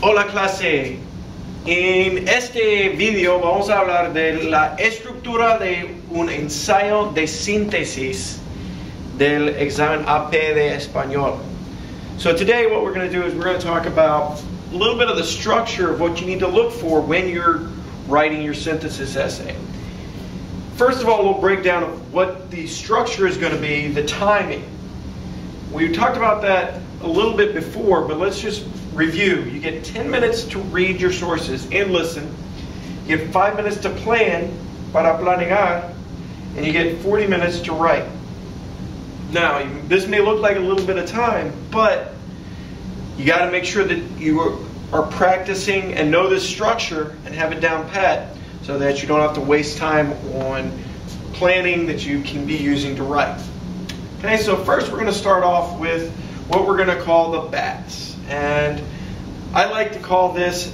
Hola clase, en este video vamos a hablar de la estructura de un ensayo de síntesis del examen AP de español. So today what we're going to do is we're going to talk about a little bit of the structure of what you need to look for when you're writing your synthesis essay. First of all, we'll break down what the structure is going to be, the timing. We talked about that a little bit before, but let's just review. You get 10 minutes to read your sources and listen. You get 5 minutes to plan, para planear, and you get 40 minutes to write. Now, this may look like a little bit of time, but you got to make sure that you are practicing and know this structure and have it down pat so that you don't have to waste time on planning that you can be using to write. Okay, so first we're going to start off with what we're going to call the BATs. And I like to call this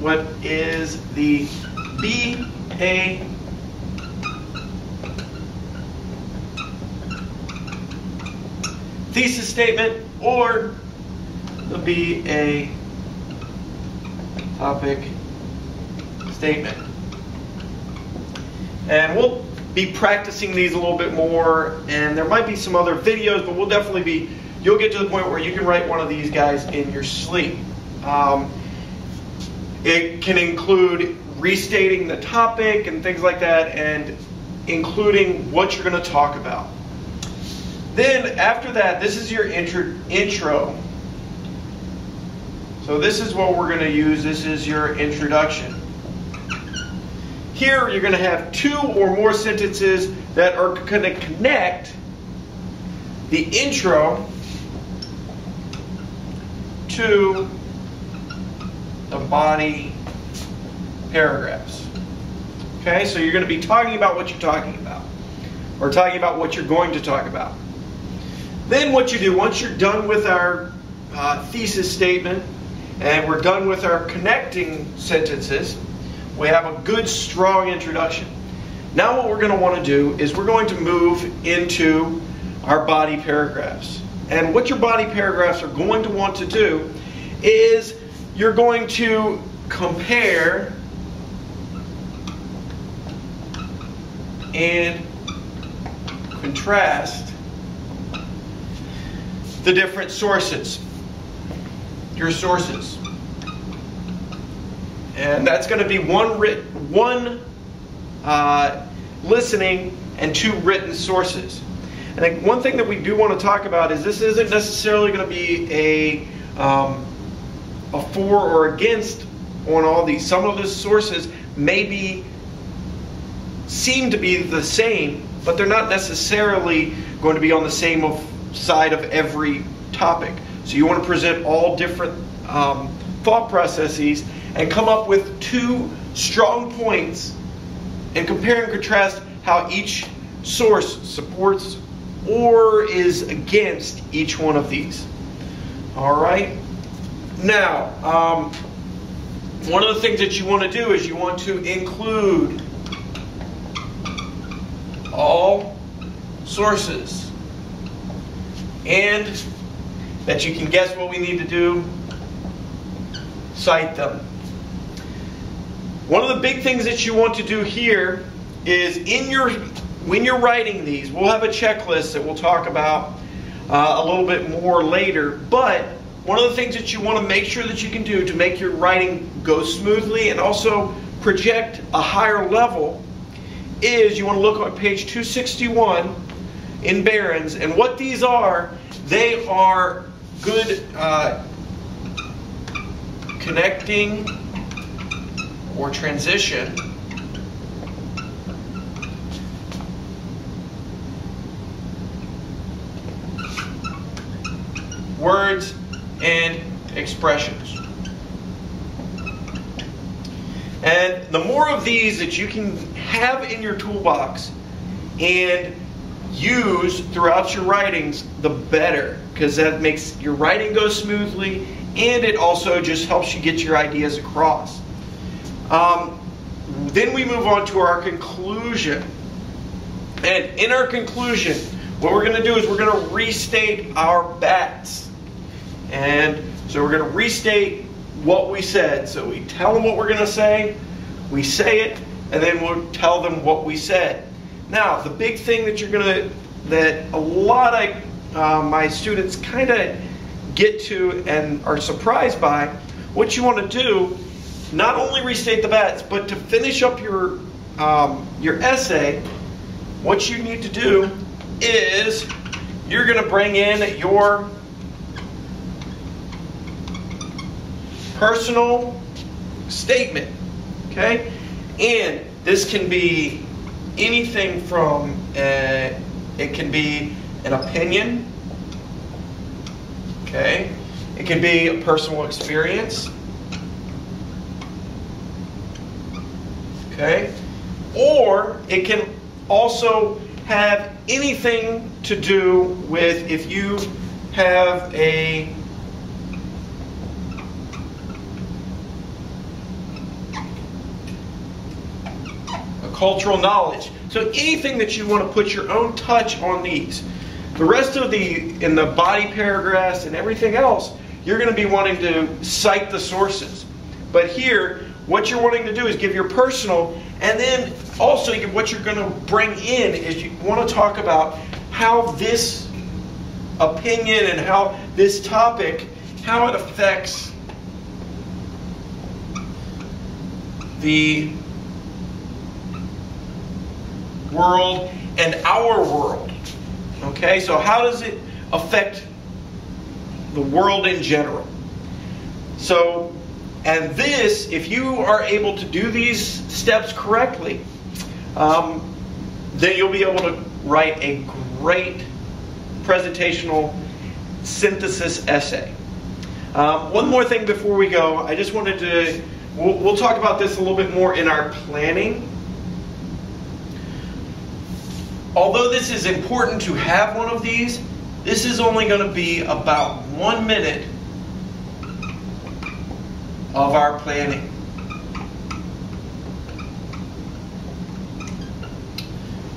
what is the BA thesis statement or the BA topic statement. And we'll be practicing these a little bit more, and there might be some other videos, but we'll definitely you'll get to the point where you can write one of these guys in your sleep. It can include restating the topic and things like that, and including what you're going to talk about. Then after that, this is your intro. So this is what we're going to use. This is your introduction. Here you're going to have 2 or more sentences that are going to connect the intro to the body paragraphs. Okay, so you're going to be talking about what you're talking about, or talking about what you're going to talk about. Then what you do, once you're done with our thesis statement and we're done with our connecting sentences, we have a good strong introduction. Now what we're going to want to do is we're going to move into our body paragraphs. And what your body paragraphs are going to want to do is you're going to compare and contrast the different sources, your sources. And that's going to be one listening and 2 written sources. And one thing that we do want to talk about is this isn't necessarily going to be a for or against on all these. Some of the sources seem to be the same, but they're not necessarily going to be on the same side of every topic. So you want to present all different thought processes and come up with 2 strong points and compare and contrast how each source supports or is against each one of these. All right. Now, one of the things that you want to do is you want to include all sources, and that you can guess what we need to do, cite them. One of the big things that you want to do here is when you're writing these, we'll have a checklist that we'll talk about a little bit more later, but one of the things that you want to make sure that you can do to make your writing go smoothly and also project a higher level is you want to look on page 261 in Barron's, and what these are, they are good connecting or transition words and expressions. And the more of these that you can have in your toolbox and use throughout your writings, the better, because that makes your writing go smoothly, and it also just helps you get your ideas across. Then we move on to our conclusion. And in our conclusion, what we're going to do is we're going to restate our BATs. And so we're going to restate what we said. So we tell them what we're going to say, we say it, and then we'll tell them what we said. Now, the big thing that a lot of my students kind of get to and are surprised by, what you want to do, not only restate the bats, but to finish up your essay, what you need to do is you're going to bring in your personal statement, okay? And this can be anything from, it can be an opinion, okay? It can be a personal experience, okay? Or it can also have anything to do with if you have a cultural knowledge. So anything that you want to put your own touch on these. The rest of in the body paragraphs and everything else, you're going to be wanting to cite the sources. But here, what you're wanting to do is give your personal, and then also what you're going to bring in is you want to talk about how this opinion and how this topic, how it affects the world and our world. Okay, so how does it affect the world in general? So, and this, if you are able to do these steps correctly, then you'll be able to write a great presentational synthesis essay. One more thing before we go, I just wanted to, we'll talk about this a little bit more in our planning. Although this is important to have one of these, this is only going to be about 1 minute of our planning.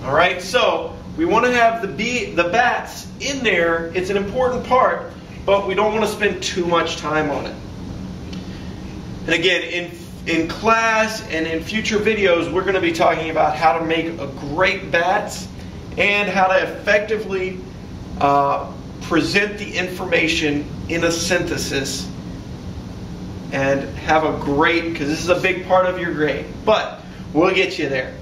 All right, so we want to have the bats in there. It's an important part, but we don't want to spend too much time on it. And again, in class and in future videos, we're going to be talking about how to make a great bats and how to effectively present the information in a synthesis and have a great, because this is a big part of your grade, but we'll get you there.